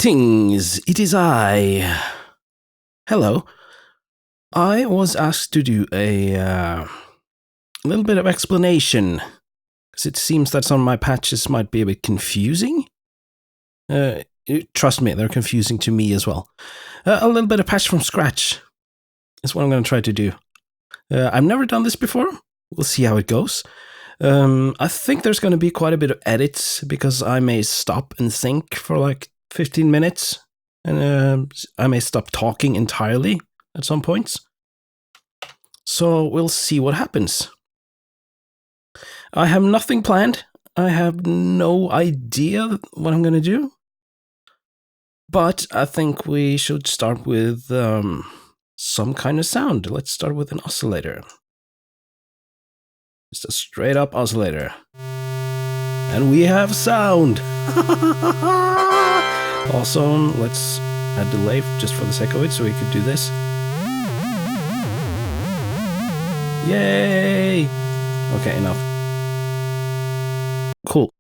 Greetings, it is I. Hello. I was asked to do a little bit of explanation, because it seems that some of my patches might be a bit confusing. Trust me, they're confusing to me as well. A little bit of patch from scratch is what I'm going to try to do. I've never done this before. We'll see how it goes. I think there's going to be quite a bit of edits, because I may stop and think for like 15 minutes, and I may stop talking entirely at some points. So we'll see what happens. I have nothing planned. I have no idea what I'm going to do. But I think we should start with some kind of sound. Let's start with an oscillator. Just a straight up oscillator. And we have sound! Awesome. Let's add delay just for the sake of it so we could do this. Yay! Okay, enough. Cool.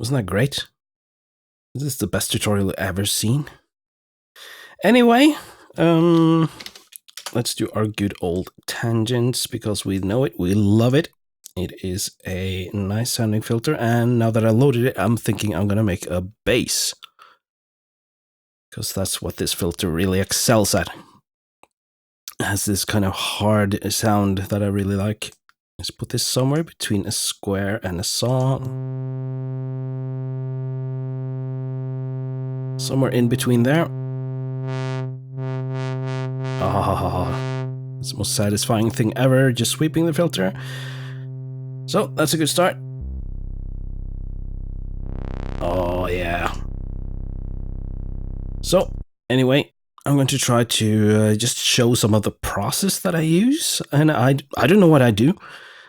Wasn't that great? Is this the best tutorial I've ever seen? Anyway, let's do our good old tangents, because we know it, we love it. It is a nice sounding filter, and now that I loaded it, I'm thinking I'm gonna make a bass, because that's what this filter really excels at. It has this kind of hard sound that I really like. Let's put this somewhere between a square and a saw. Somewhere in between there. It's the most satisfying thing ever, just sweeping the filter. So, that's a good start. Oh, yeah. So, anyway, I'm going to try to just show some of the process that I use. And I don't know what I do.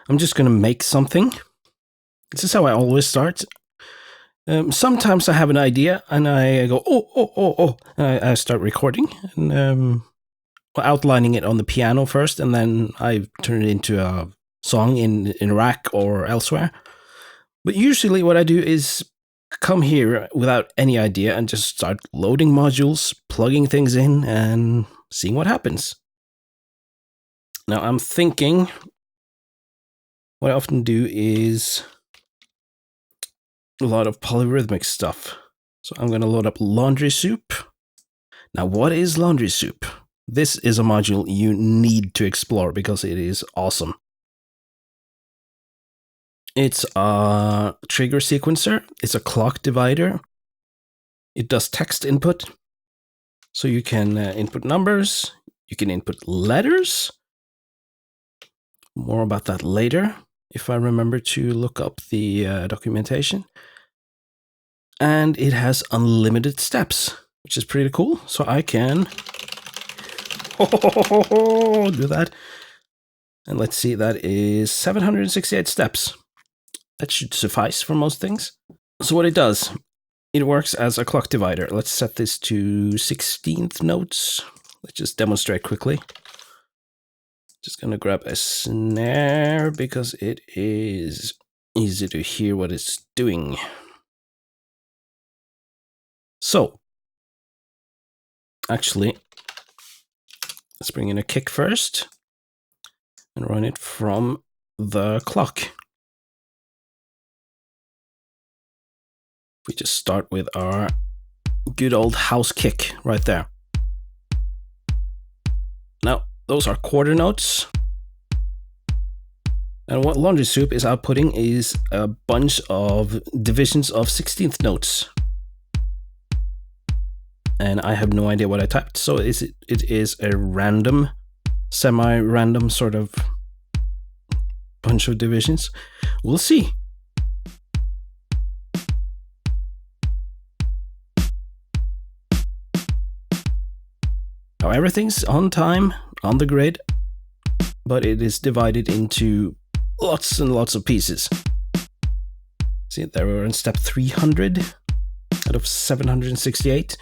I'm just going to make something. This is how I always start. Sometimes I have an idea and I go, oh, and I start recording. And outlining it on the piano first, and then I turn it into a song in Rack or elsewhere. But usually what I do is come here without any idea and just start loading modules, plugging things in, and seeing what happens. Now I'm thinking, what I often do is a lot of polyrhythmic stuff. So I'm going to load up Laundry Soup. Now what is Laundry Soup? This is a module you need to explore because it is awesome. It's a trigger sequencer. It's a clock divider. It does text input. So you can input numbers. You can input letters. More about that later, if I remember to look up the documentation. And it has unlimited steps, which is pretty cool. So I can do that. And let's see, that is 768 steps. That should suffice for most things. So what it does, it works as a clock divider. Let's set this to 16th notes. Let's just demonstrate quickly. Just gonna grab a snare because it is easy to hear what it's doing. So, actually, let's bring in a kick first and run it from the clock. We just start with our good old house kick right there. Now, those are quarter notes. And what Laundry Soup is outputting is a bunch of divisions of 16th notes. And I have no idea what I typed, so it is a random, semi-random sort of bunch of divisions. We'll see. Now everything's on time, on the grid, but it is divided into lots and lots of pieces. See, there we're in step 300 out of 768.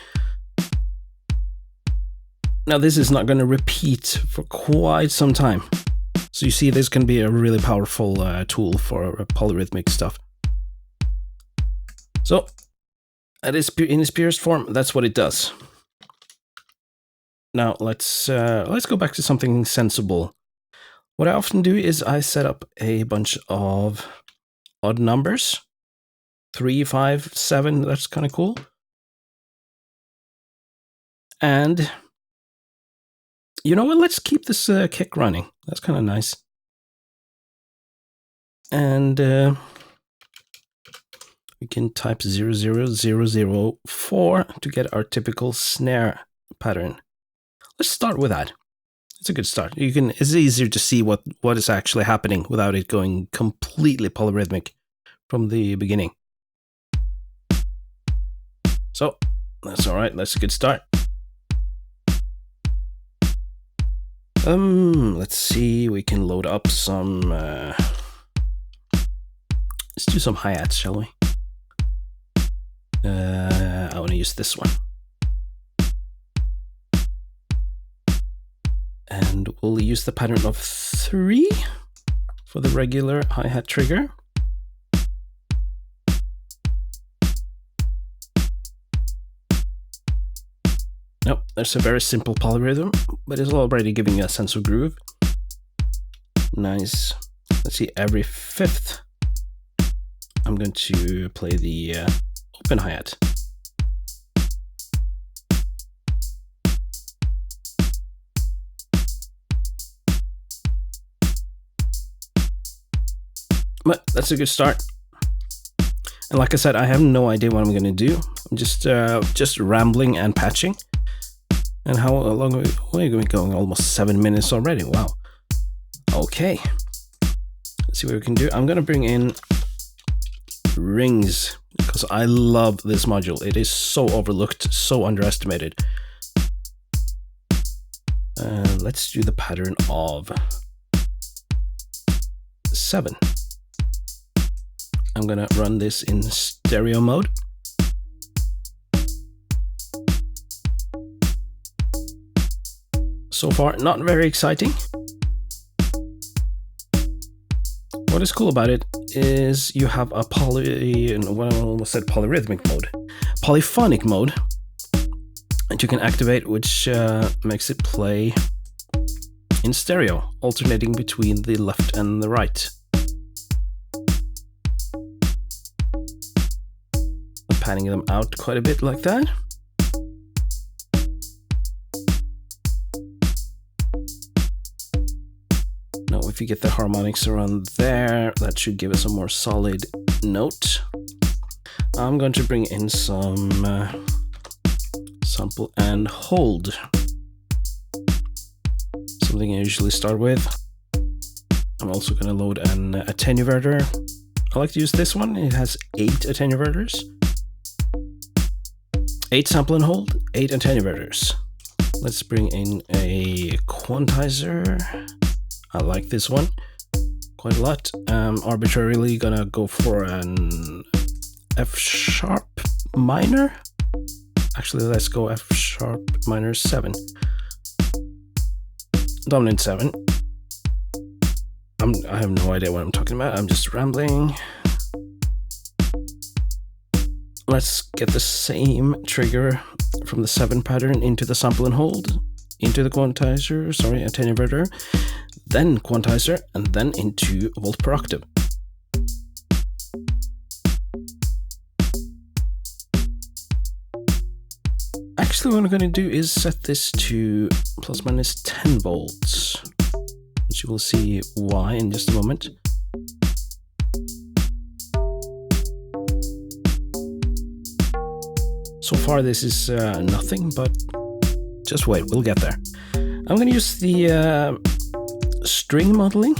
Now this is not going to repeat for quite some time. So you see, this can be a really powerful tool for polyrhythmic stuff. So in its purest form, that's what it does. Now let's go back to something sensible. What I often do is I set up a bunch of odd numbers. 3, 5, 7, that's kind of cool. And you know what, let's keep this kick running. That's kind of nice. And we can type 00004 to get our typical snare pattern. Let's start with that. It's a good start. It's easier to see what is actually happening without it going completely polyrhythmic from the beginning. So that's all right. That's a good start. Let's see. We can load up some. Let's do some hi-hats, shall we? I want to use this one. And we'll use the pattern of 3 for the regular hi-hat trigger. Nope, there's a very simple polyrhythm, but it's already giving you a sense of groove. Nice. Let's see, every 5th, I'm going to play the open hi-hat. But that's a good start. And like I said, I have no idea what I'm going to do. I'm just rambling and patching. And how long are we going? Almost 7 minutes already. Wow. Okay. Let's see what we can do. I'm going to bring in rings because I love this module. It is so overlooked, so underestimated. Let's do the pattern of 7. I'm gonna run this in stereo mode. So far, not very exciting. What is cool about it is you have a polyrhythmic mode, polyphonic mode that you can activate, which makes it play in stereo, alternating between the left and the right. Panning them out quite a bit like that. Now if you get the harmonics around there, that should give us a more solid note. I'm going to bring in some sample and hold. Something I usually start with. I'm also going to load an attenuator. I like to use this one. It has 8 attenuators. 8 sample and hold, 8 attenuators. Let's bring in a quantizer. I like this one quite a lot. Arbitrarily gonna go for an F sharp minor. Actually, let's go F sharp minor 7. Dominant 7. I have no idea what I'm talking about. I'm just rambling. Let's get the same trigger from the 7 pattern into the sample and hold, into the quantizer, attenuator, then quantizer, and then into volt per octave. Actually, what I'm going to do is set this to plus minus 10 volts, which you will see why in just a moment. So far this is nothing, but just wait, we'll get there. I'm going to use the string modeling.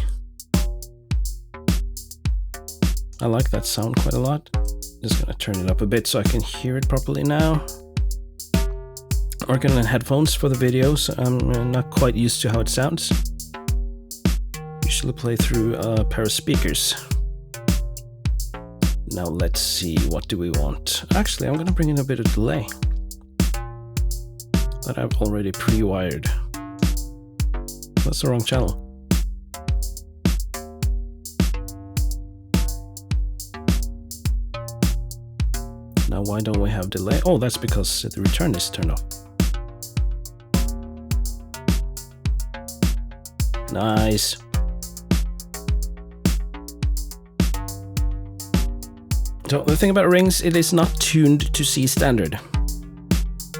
I like that sound quite a lot. Just going to turn it up a bit so I can hear it properly now. Working on headphones for the video, so I'm not quite used to how it sounds. Usually play through a pair of speakers. Now let's see, what do we want? Actually, I'm going to bring in a bit of delay that I've already pre-wired. That's the wrong channel. Now why don't we have delay? Oh, that's because the return is turned off. Nice. So the thing about rings, it is not tuned to C standard.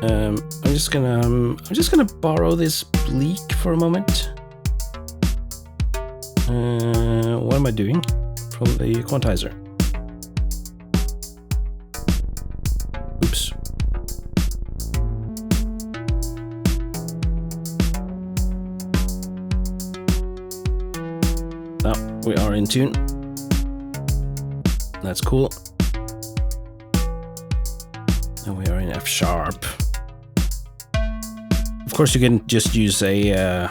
I'm just gonna borrow this bleak for a moment. What am I doing? From the quantizer. Oops. Now we are in tune. That's cool. Now we are in F sharp. Of course, you can just use a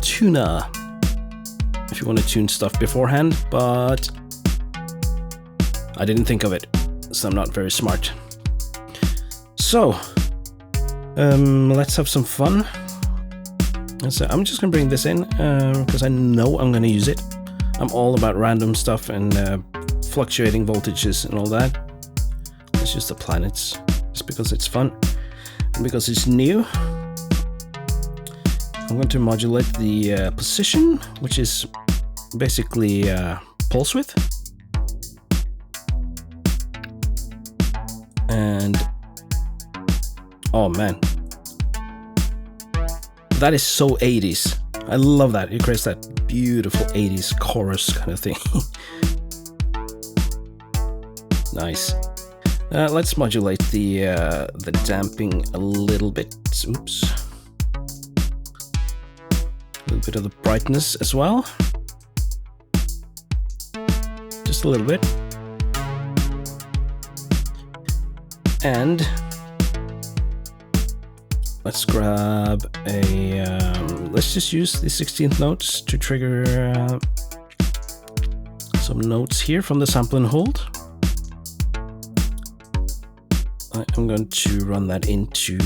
tuner if you want to tune stuff beforehand, but I didn't think of it, so I'm not very smart. So, let's have some fun. So I'm just gonna bring this in because I know I'm gonna use it. I'm all about random stuff and fluctuating voltages and all that. Let's use the planets just because it's fun and because it's new. I'm going to modulate the position, which is basically pulse width. And oh man, that is so 80s. I love that. It creates that beautiful 80s chorus kind of thing. Nice. Let's modulate the damping a little bit. Oops. A little bit of the brightness as well. Just a little bit. And let's grab a, let's just use the 16th notes to trigger some notes here from the sample and hold. I'm going to run that into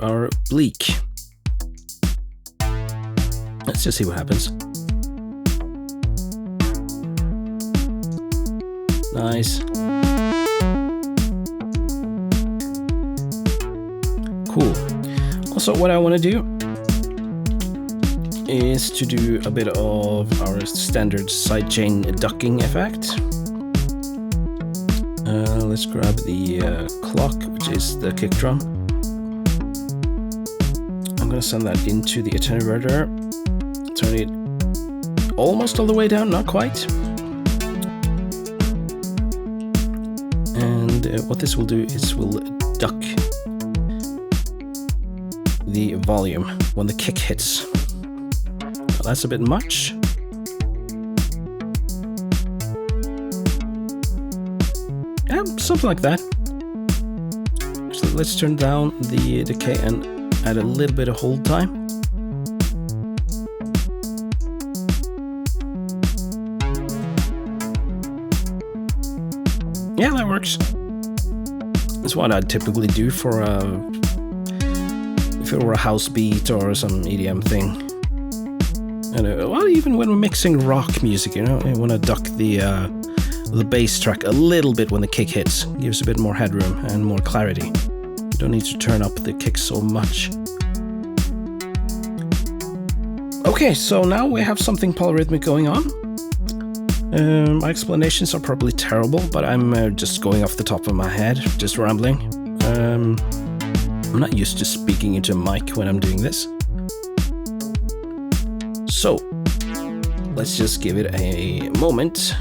our bleak. Let's just see what happens. Nice. Cool. Also, what I want to do is to do a bit of our standard sidechain ducking effect. Let's grab the clock, which is the kick drum. I'm going to send that into the attenuator. Turn it almost all the way down, not quite. And what this will do is will duck the volume when the kick hits. Well, that's a bit much. Yeah, something like that. So let's turn down the decay and add a little bit of hold time. Yeah, that works. That's what I'd typically do for if it were a house beat or some EDM thing. And well, even when we're mixing rock music, you know, I want to duck the bass track a little bit when the kick hits. Gives a bit more headroom and more clarity. You don't need to turn up the kick so much. Okay, so now we have something polyrhythmic going on. My explanations are probably terrible, but I'm just going off the top of my head, just rambling. I'm not used to speaking into a mic when I'm doing this. So, let's just give it a moment,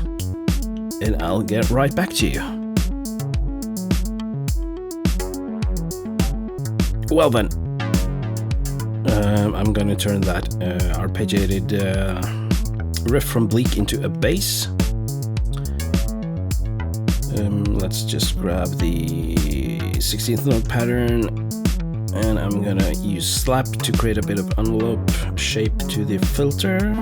and I'll get right back to you. Well then, I'm going to turn that arpeggiated riff from Bleak into a bass. Let's just grab the 16th note pattern, and I'm gonna use slap to create a bit of envelope shape to the filter.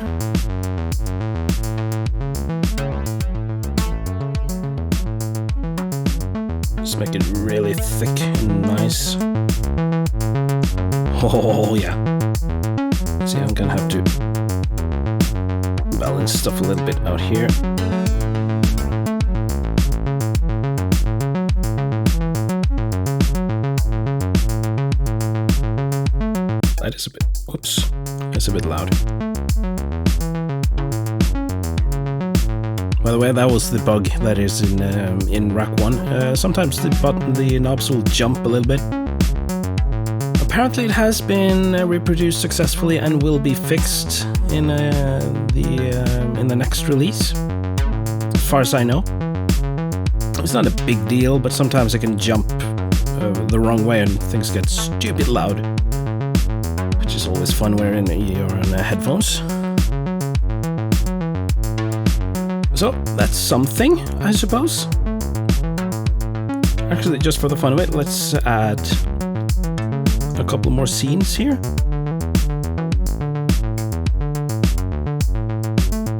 Just make it really thick and nice. Oh yeah. See, I'm gonna have to balance stuff a little bit out here. Whoops, that's a bit loud. By the way, that was the bug that is in Rack 1. Sometimes the knobs will jump a little bit. Apparently it has been reproduced successfully and will be fixed in the next release, as far as I know. It's not a big deal, but sometimes it can jump the wrong way and things get stupid loud, which is always fun when you're on headphones. So that's something, I suppose. Actually, just for the fun of it, let's add a couple more scenes here.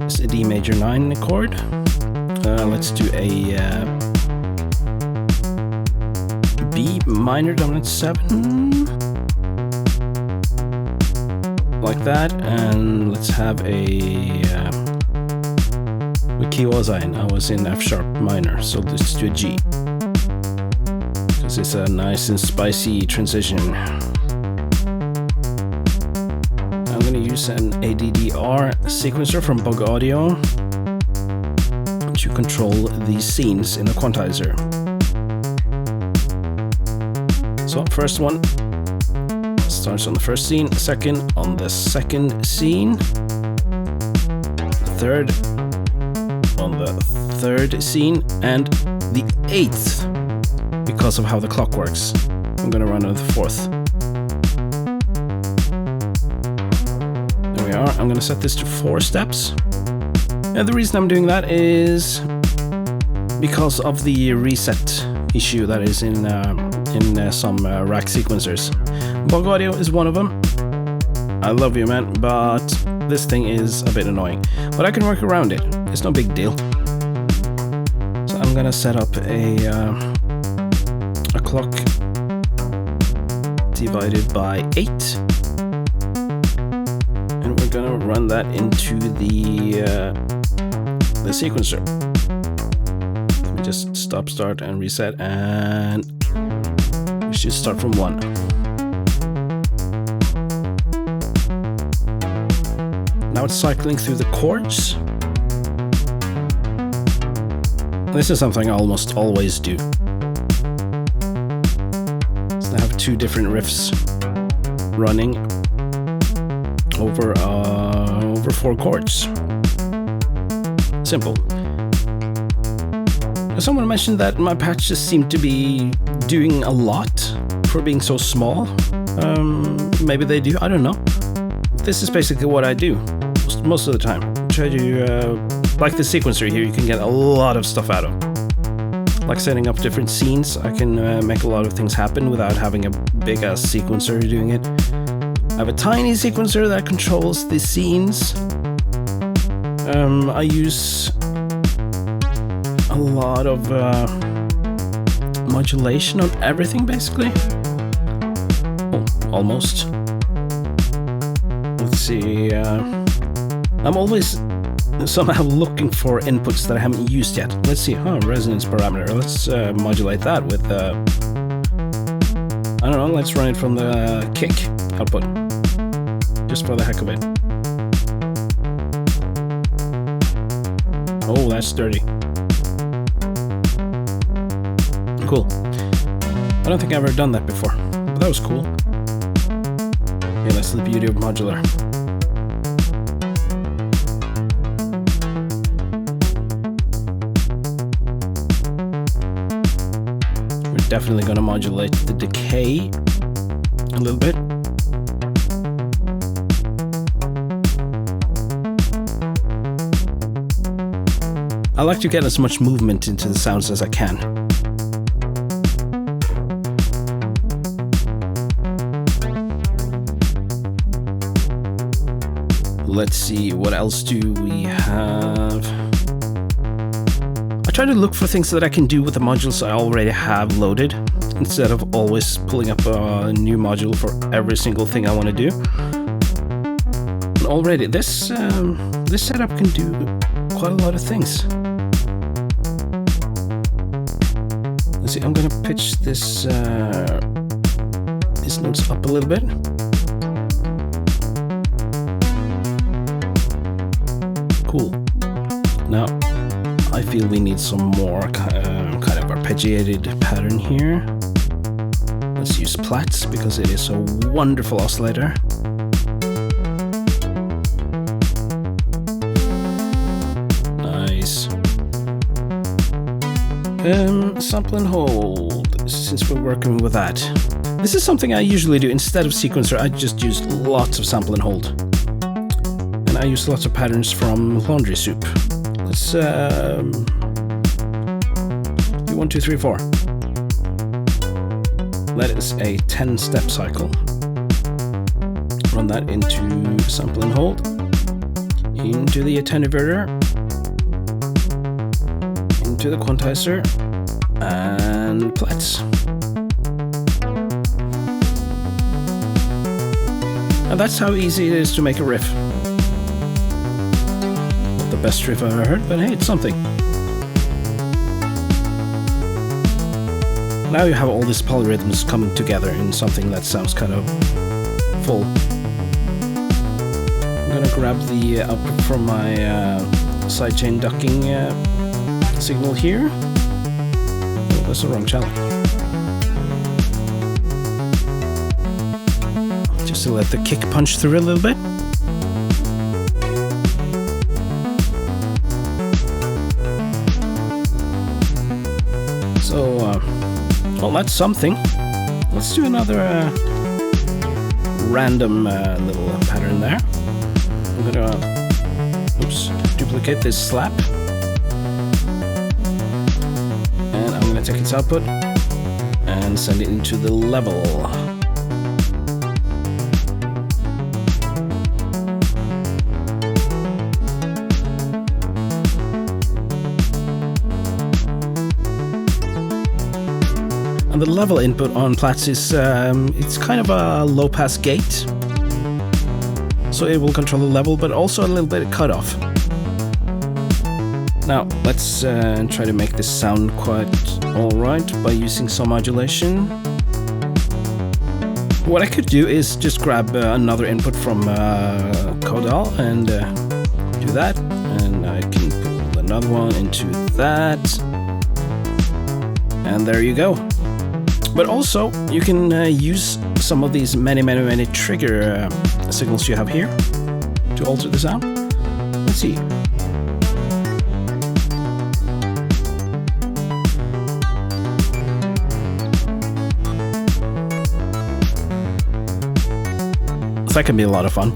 It's a D major 9 chord. Let's do a B minor dominant 7, like that, and let's have a what key was I in? I was in F sharp minor, so let's do a G, because it's a nice and spicy transition. I'm going to use an ADDR sequencer from Bug Audio to control these scenes in the quantizer. So first one starts on the first scene, second on the second scene, third on the third scene, and the 8th, because of how the clock works. I'm gonna run on the 4th. There we are. I'm gonna set this to 4 steps. And the reason I'm doing that is because of the reset issue that is in some rack sequencers. Bug Audio is one of them. I love you, man, but this thing is a bit annoying. But I can work around it. It's no big deal. So I'm gonna set up a clock divided by 8, and we're gonna run that into the sequencer. Let me just stop, start, and reset, and we should start from 1. Now it's cycling through the chords. This is something I almost always do. So I have 2 different riffs running over 4 chords. Simple. Someone mentioned that my patches seem to be doing a lot for being so small. Maybe they do, I don't know. This is basically what I do most of the time. Try to, like the sequencer here, you can get a lot of stuff out of. Like setting up different scenes, I can make a lot of things happen without having a big ass sequencer doing it. I have a tiny sequencer that controls the scenes. I use a lot of modulation on everything, basically. Oh, almost. Let's see. I'm always somehow looking for inputs that I haven't used yet. Let's see. Resonance parameter. Let's modulate that with. I don't know. Let's run it from the kick output, just for the heck of it. Oh, that's dirty. Cool. I don't think I've ever done that before, but that was cool. Yeah, that's the beauty of modular. We're definitely going to modulate the decay a little bit. I like to get as much movement into the sounds as I can. Let's see, what else do we have? I try to look for things that I can do with the modules I already have loaded, instead of always pulling up a new module for every single thing I want to do. And already, this setup can do quite a lot of things. Let's see, I'm gonna pitch these notes up a little bit. Cool. Now, I feel we need some more kind of arpeggiated pattern here. Let's use Platts because it is a wonderful oscillator. Nice. Sample and hold, since we're working with that. This is something I usually do. Instead of sequencer, I just use lots of sample and hold. And I use lots of patterns from Laundry Soup. Let's do 1, 2, 3, 4. That is a 10-step cycle. Run that into sample and hold, into the attenuator, into the quantizer, and Platts. And that's how easy it is to make a riff. Not the best riff I've ever heard, but hey, it's something. Now you have all these polyrhythms coming together in something that sounds kind of full. I'm gonna grab the output from my sidechain ducking signal here. Oh, that's the wrong channel. Just to let the kick punch through a little bit. So, well, that's something. Let's do another random little pattern there. I'm gonna, duplicate this slap. And I'm gonna take its output and send it into the level. And the level input on Platts is it's kind of a low-pass gate, so it will control the level, but also a little bit of cutoff. Now let's try to make this sound quite alright by using some modulation. What I could do is just grab another input from Caudal and do that, and I can put another one into that, and there you go. But also, you can use some of these many trigger signals you have here to alter the sound. Let's see. That can be a lot of fun.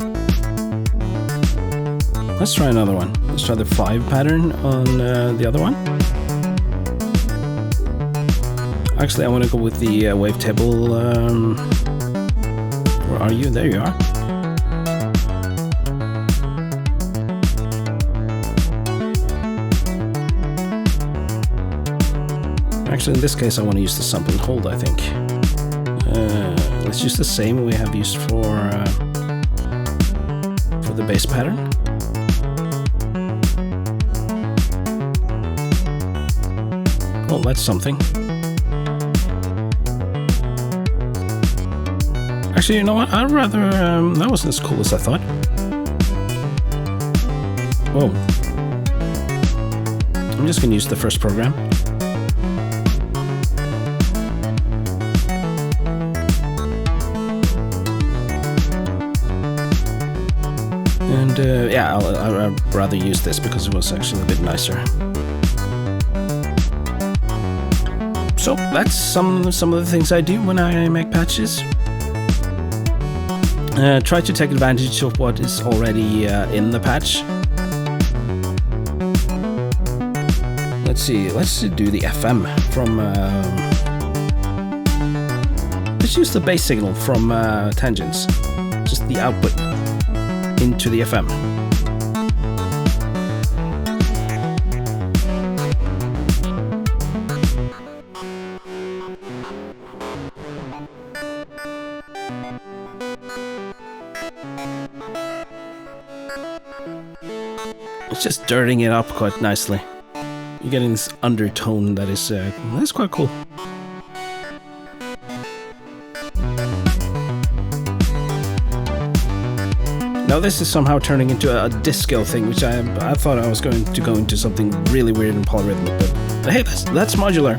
Let's try another one. Let's try the 5 pattern on the other one. Actually, I want to go with the wavetable. Where are you? There you are. Actually, in this case, I want to use the sample and hold, I think. Let's use the same we have used for the bass pattern. Well, that's something. Actually, you know what? I'd rather... that wasn't as cool as I thought. Whoa. I'm just going to use the first program. And yeah, I'd rather use this because it was actually a bit nicer. So that's some of the things I do when I make patches. Try to take advantage of what is already in the patch. Let's see, let's do the FM from... let's use the bass signal from tangents, just the output into the FM. It's just dirtying it up quite nicely. You're getting this undertone that is that's quite cool. Now this is somehow turning into a disco thing, which I thought I was going to go into something really weird and polyrhythmic, but hey, that's modular.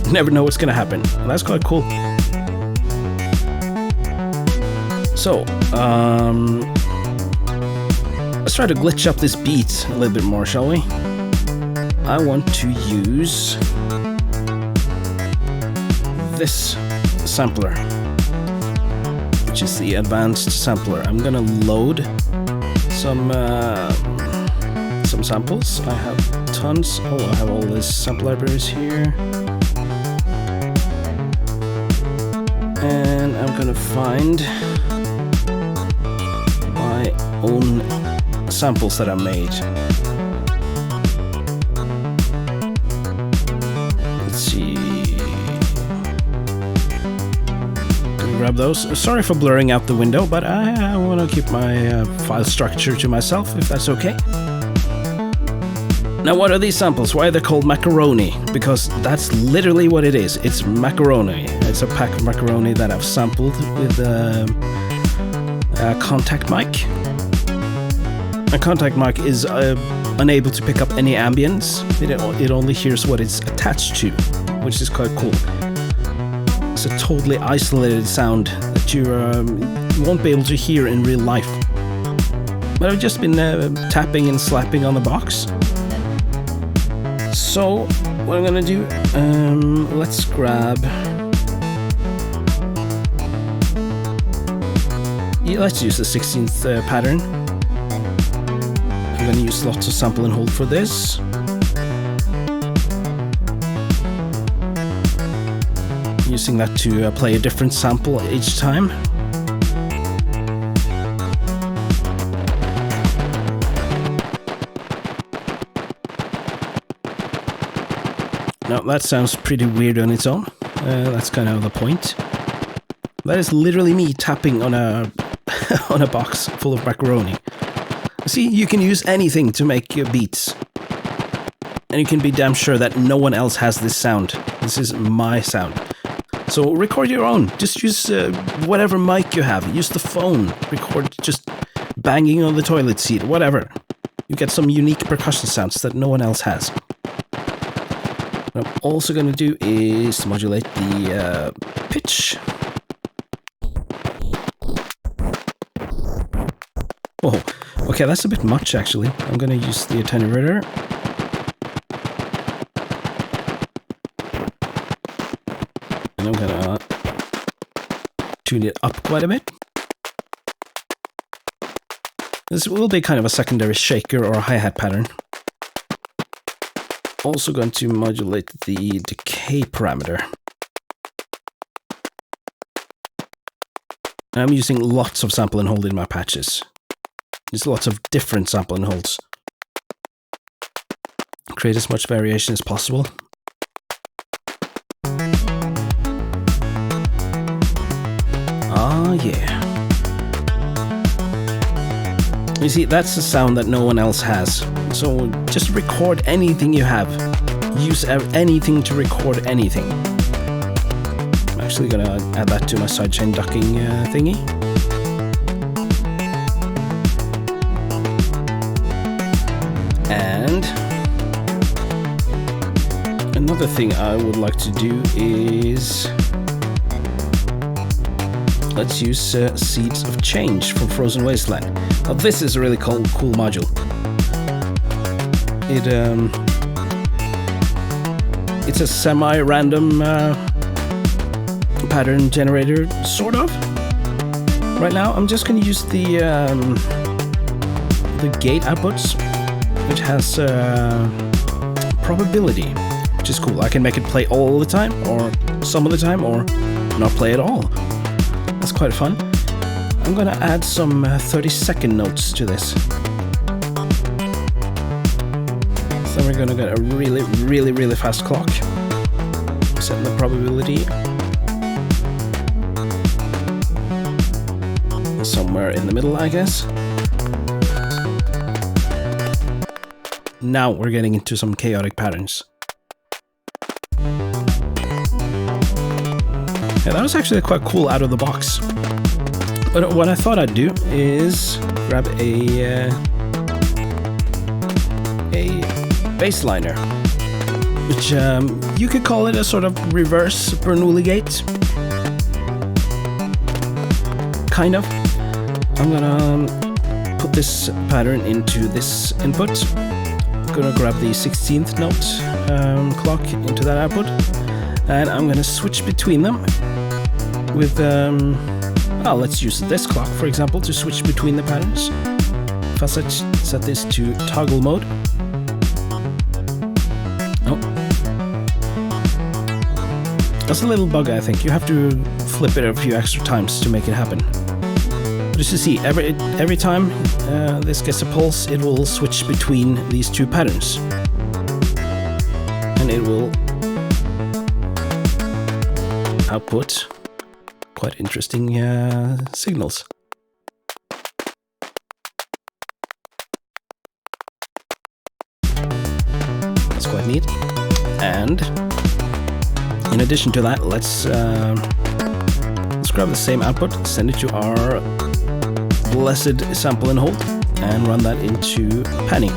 You never know what's gonna happen. And that's quite cool. So, let's try to glitch up this beat a little bit more, shall we? I want to use this sampler, which is the advanced sampler. I'm gonna load some samples. I have tons. Oh, I have all these sample libraries here. And I'm gonna find my own samples that I made. Let's see. Grab those. Sorry for blurring out the window, but I want to keep my file structure to myself, if that's okay. Now, what are these samples? Why are they called macaroni? Because that's literally what it is. It's macaroni. It's a pack of macaroni that I've sampled with a contact mic. A contact mic is unable to pick up any ambience. It only hears what it's attached to, which is quite cool. It's a totally isolated sound that you won't be able to hear in real life. But I've just been tapping and slapping on the box. So what I'm gonna do, let's grab. Yeah, let's use the 16th pattern. I'm gonna use lots of sample and hold for this. Using that to play a different sample each time. Now that sounds pretty weird on its own. That's kind of the point. That is literally me tapping on a on a box full of macaroni. See, you can use anything to make beats. And you can be damn sure that no one else has this sound. This is my sound. So record your own. Just use whatever mic you have. Use the phone. Record just banging on the toilet seat, whatever. You get some unique percussion sounds that no one else has. What I'm also going to do is modulate the pitch. Oh, okay, that's a bit much actually. I'm going to use the attenuator. And I'm going to tune it up quite a bit. This will be kind of a secondary shaker or a hi-hat pattern. Also going to modulate the decay parameter. I'm using lots of sample and hold in my patches. There's lots of different sample and holds. Create as much variation as possible. Ah, yeah. You see, that's a sound that no one else has. So just record anything you have. Use anything to record anything. I'm actually gonna add that to my sidechain ducking thingy. And another thing I would like to do is let's use Seeds of Change from Frozen Wasteland. Now this is a really cool module. It's a semi-random pattern generator, sort of. Right now, I'm just going to use the gate outputs, which has probability, which is cool. I can make it play all the time, or some of the time, or not play at all. That's quite fun. I'm going to add some 30-second notes to this. So we're going to get a really, really, really fast clock. Set the probability somewhere in the middle, I guess. Now we're getting into some chaotic patterns. Yeah, that was actually quite cool out of the box. But what I thought I'd do is grab a bassliner, which you could call it a sort of reverse Bernoulli gate, kind of. I'm gonna put this pattern into this input. I'm gonna grab the 16th note clock into that output, and I'm gonna switch between them with let's use this clock, for example, to switch between the patterns. If I set this to toggle mode. Oh. That's a little bug, I think. You have to flip it a few extra times to make it happen. But as you see, every time this gets a pulse, it will switch between these two patterns. And it will output quite interesting signals. That's quite neat. And in addition to that, let's grab the same output, send it to our blessed sample and hold, and run that into panning.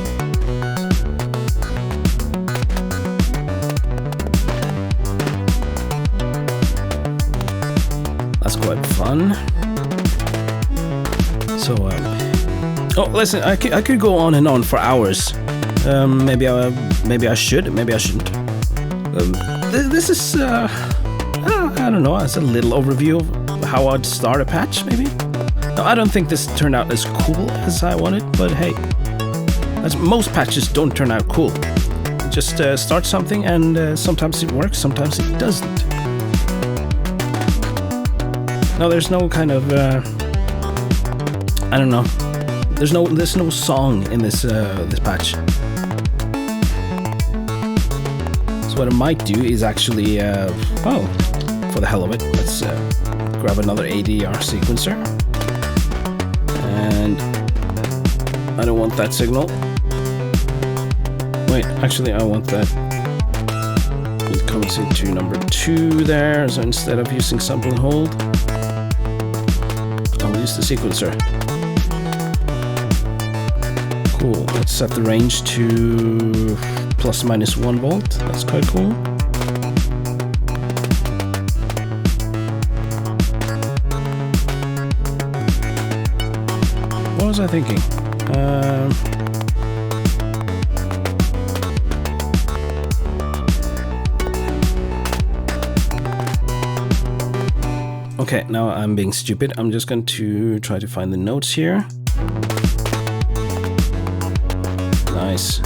That's quite fun. So, oh, listen, I could go on and on for hours. Maybe I should, maybe I shouldn't. This is, I don't know, it's a little overview of how I'd start a patch, maybe? No, I don't think this turned out as cool as I wanted, but hey, as most patches don't turn out cool. Just start something, and sometimes it works, sometimes it doesn't. No, there's no kind of, I don't know. There's no song in this this patch. So what I might do is actually, for the hell of it, let's grab another ADR sequencer. And I don't want that signal. Wait, actually I want that. It comes into number 2 there, so instead of using sample and hold, I'll use the sequencer. Cool, let's set the range to ±1 volt. That's quite cool. What was I thinking? Okay, now I'm being stupid. I'm just going to try to find the notes here. Nice.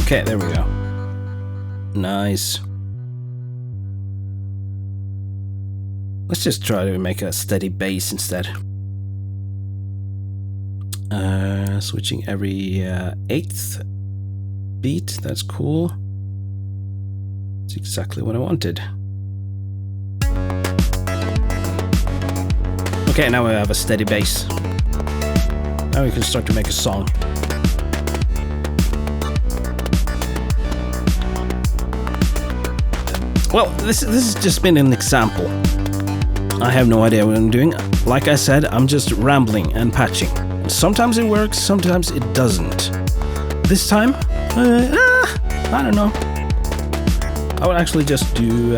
Okay, there we go. Nice. Let's just try to make a steady bass instead. Switching every 8th beat. That's cool. That's exactly what I wanted. Okay, now we have a steady bass. Now we can start to make a song. Well, this has just been an example. I have no idea what I'm doing. Like I said, I'm just rambling and patching. Sometimes it works, sometimes it doesn't. This time, I don't know. I would actually just do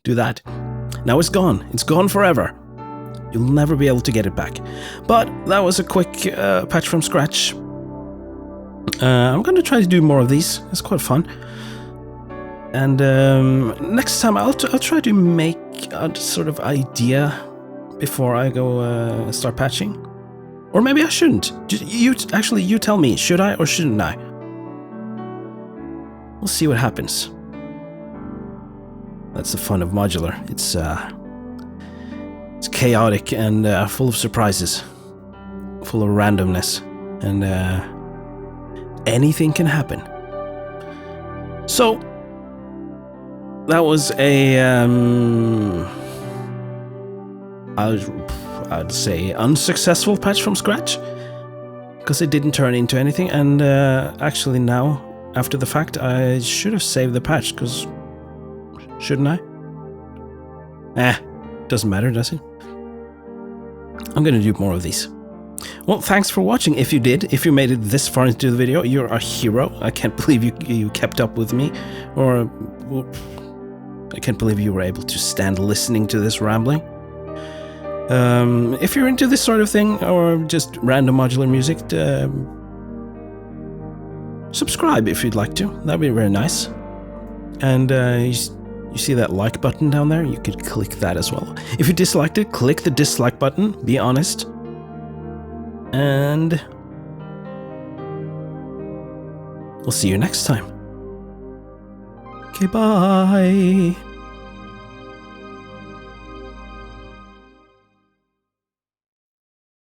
do that. Now it's gone. It's gone forever. You'll never be able to get it back. But that was a quick patch from scratch. I'm going to try to do more of these. It's quite fun. And next time I'll try to make a sort of idea before I go start patching. Or maybe I shouldn't. You tell me, should I or shouldn't I? We'll see what happens. That's the fun of modular. It's chaotic and full of surprises, full of randomness, and anything can happen. So that was a I'd say unsuccessful patch from scratch. because it didn't turn into anything. And actually now, after the fact, I should have saved the patch, because shouldn't I? Doesn't matter, does it? I'm gonna do more of these. Well, thanks for watching. If you did, if you made it this far into the video, you're a hero. I can't believe you kept up with me, or I can't believe you were able to stand listening to this rambling. If you're into this sort of thing, or just random modular music, subscribe if you'd like to. That'd be very nice. And you see that like button down there? You could click that as well. If you disliked it, click the dislike button. Be honest. And we'll see you next time. Okay, bye.